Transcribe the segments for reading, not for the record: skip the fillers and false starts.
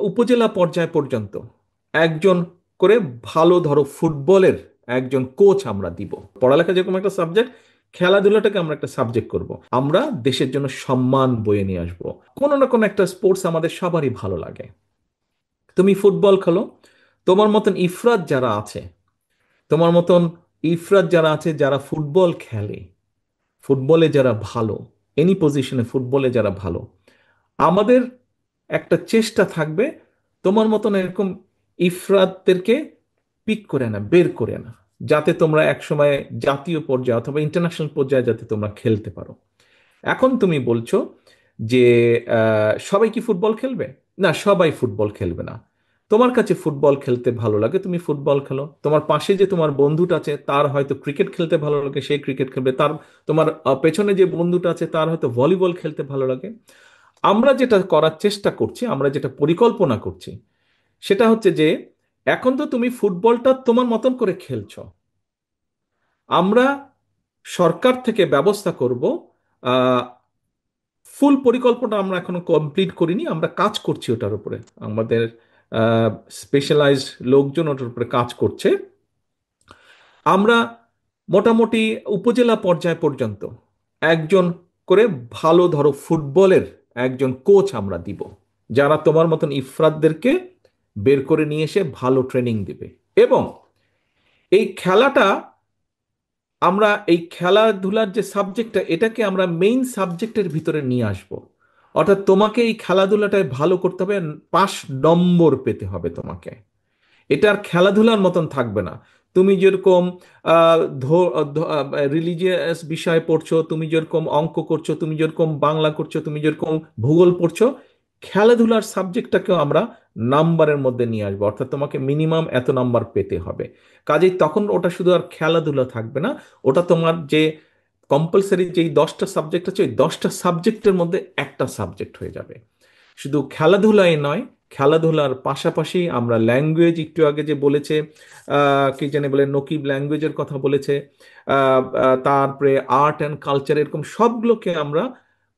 উপজেলা পর্যায় পর্যন্ত একজন করে ভালো ধরো ফুটবলের একজন কোচ আমরা দিব। পড়ালেখা যেরকম একটা সাবজেক্ট, খেলাধুলাটাকে আমরা একটা সাবজেক্ট করব। আমরা দেশের জন্য সম্মান বয়ে নিয়ে আসবো। কোনো না কোনো একটা স্পোর্টস আমাদের সবারই ভালো লাগে। তুমি ফুটবল খেলো, তোমার মতন ইফরাত যারা আছে, তোমার মতন ইফরাত যারা আছে যারা ফুটবল খেলে, ফুটবলে যারা ভালো, এনি পজিশনে ফুটবলে যারা ভালো, আমাদের একটা চেষ্টা থাকবে তোমার মতন এরকম ইফরাতদেরকে পিক করে না, বের করে না, যাতে তোমরা একসময় জাতীয় পর্যায়ে অথবা ইন্টারন্যাশনাল পর্যায়ে যাতে তোমরা খেলতে পারো। এখন তুমি বলছো যে সবাই কি ফুটবল খেলবে? না, সবাই ফুটবল খেলবে না। তোমার কাছে ফুটবল খেলতে ভালো লাগে, তুমি ফুটবল খেলো। তোমার পাশে যে তোমার বন্ধুটা আছে তার হয়তো ক্রিকেট খেলতে ভালো লাগে, সে ক্রিকেট খেলবে। তার তোমার পেছনে যে বন্ধুটা আছে তার হয়তো ভলিবল খেলতে ভালো লাগে। আমরা যেটা করার চেষ্টা করছি, আমরা যেটা পরিকল্পনা করছি, সেটা হচ্ছে যে এখন তো তুমি ফুটবলটা তোমার মতন করে খেলছো। আমরা সরকার থেকে ব্যবস্থা করব। ফুল পরিকল্পনা আমরা এখনো কমপ্লিট করিনি, আমরা কাজ করছি ওটার উপরে। আমাদের স্পেশালাইজড লোকজন ওটার উপরে কাজ করছে। আমরা মোটামুটি উপজেলা পর্যায় পর্যন্ত একজন করে ভালো ধরো ফুটবলের একজন কোচ আমরা দিব, যারা তোমার মতন ইফরাতদেরকে বের করে নিয়ে এসে ভালো ট্রেনিং দিবে। এবং এই খেলাটা, আমরা এই খেলাধুলার যে সাবজেক্টটা, এটাকে আমরা মেইন সাবজেক্টের ভিতরে নিয়ে আসব। অর্থাৎ তোমাকে এই খেলাধুলাটায় ভালো করতে হবে, 5 নম্বর পেতে হবে তোমাকে। এটা আর খেলাধুলার মতন থাকবে না। তুমি যেরকম রিলিজিয়াস বিষয় পড়ছো, তুমি যেরকম অঙ্ক করছো, তুমি যেরকম বাংলা করছো, তুমি যেরকম ভূগোল পড়ছো, খেলাধুলার সাবজেক্টটাকেও আমরা নাম্বারের মধ্যে নিয়ে আসবো। অর্থাৎ তোমাকে মিনিমাম এত নাম্বার পেতে হবে। কাজেই তখন ওটা শুধু আর খেলাধুলা থাকবে না, ওটা তোমার যে কম্পালসারি যেই 10টা সাবজেক্ট আছে, ওই 10টা সাবজেক্টের মধ্যে একটা সাবজেক্ট হয়ে যাবে। শুধু খেলাধুলাই নয়, খেলাধুলার পাশাপাশি আমরা ল্যাঙ্গুয়েজ, একটু আগে যে বলেছে কি জানি বলে, নকিব ল্যাঙ্গুয়েজের কথা বলেছে, তারপরে আর্ট অ্যান্ড কালচার, এরকম সবগুলোকে আমরা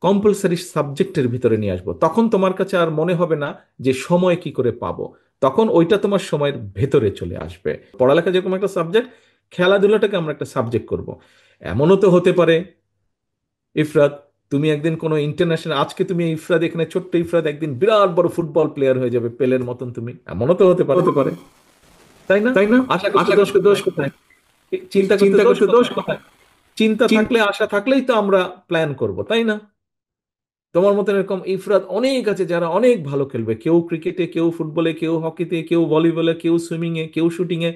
কম্পালসারি সাবজেক্টের ভিতরে নিয়ে আসবো। তখন তোমার কাছে আর মনে হবে না যে সময় কি করে পাবো, তখন ওইটা তোমার সময়ের ভেতরে চলে আসবে। পড়ালেখা যেরকম একটা সাবজেক্ট, খেলাধুলাটাকে আমরা একটা সাবজেক্ট করব। এমনও তো হতে পারে ইফরাত, তুমি একদিন কোনো ইন্টারন্যাশনাল, আজকে তুমি ইফরাত এখানে ছোট্ট ইফরাত একদিন বিরাট বড় ফুটবল প্লেয়ার হয়ে যাবে, পেলের মতন তুমি, এমনও তো হতে পারে। হতে পারে, তাই না? তাই না? আশা করতে আশা দোষ করতে দোষ কোথায়? কোথায়? চিন্তা করতে চিন্তা দোষ করতে দোষ কোথায়? কোথায়? চিন্তা চিন্তা থাকলে, আশা থাকলেই তো আমরা প্ল্যান করব, তাই না? তোমার মতন এরকম ইফরাত অনেক আছে যারা অনেক ভালো খেলবে, কেউ ক্রিকেটে, কেউ ফুটবলে, কেউ হকিতে, কেউ ভলিবলে, কেউ সুইমিং এ, কেউ শুটিং এ।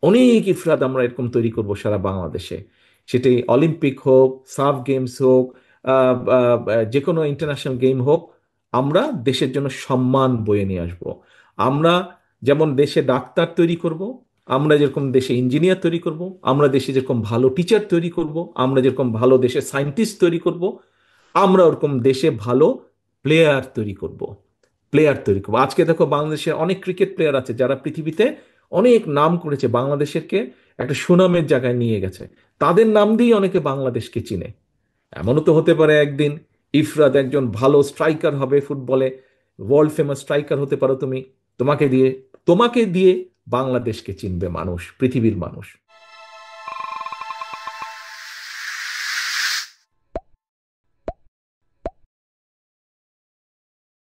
অনেক ইফরাত আমরা এরকম তৈরি করব সারা বাংলাদেশে। সেটাই অলিম্পিক হোক, সার্ফ গেমস হোক, যে কোনো ইন্টারন্যাশনাল গেম হোক, আমরা দেশের জন্য সম্মান বয়ে নিয়ে আসব। আমরা যেমন দেশে ডাক্তার তৈরি করব, আমরা যেরকম দেশে ইঞ্জিনিয়ার তৈরি করব, আমরা দেশে যেরকম ভালো টিচার তৈরি করব, আমরা যেরকম ভালো দেশে সায়েন্টিস্ট তৈরি করব, আমরা ওরকম দেশে ভালো প্লেয়ার তৈরি করব। প্লেয়ার তৈরি করবো। আজকে দেখো বাংলাদেশে অনেক ক্রিকেট প্লেয়ার আছে যারা পৃথিবীতে অনেক নাম করেছে, বাংলাদেশেরকে একটা সুনামের জায়গায় নিয়ে গেছে। তাদের নাম দিয়ে অনেকে বাংলাদেশকে চিনে। এমনও তো হতে পারে একদিন ইফরাত একজন ভালো স্ট্রাইকার হবে ফুটবলে, ওয়ার্ল্ড ফেমাস স্ট্রাইকার হতে পারো তুমি। তোমাকে দিয়ে বাংলাদেশকে চিনবে মানুষ, পৃথিবীর মানুষ।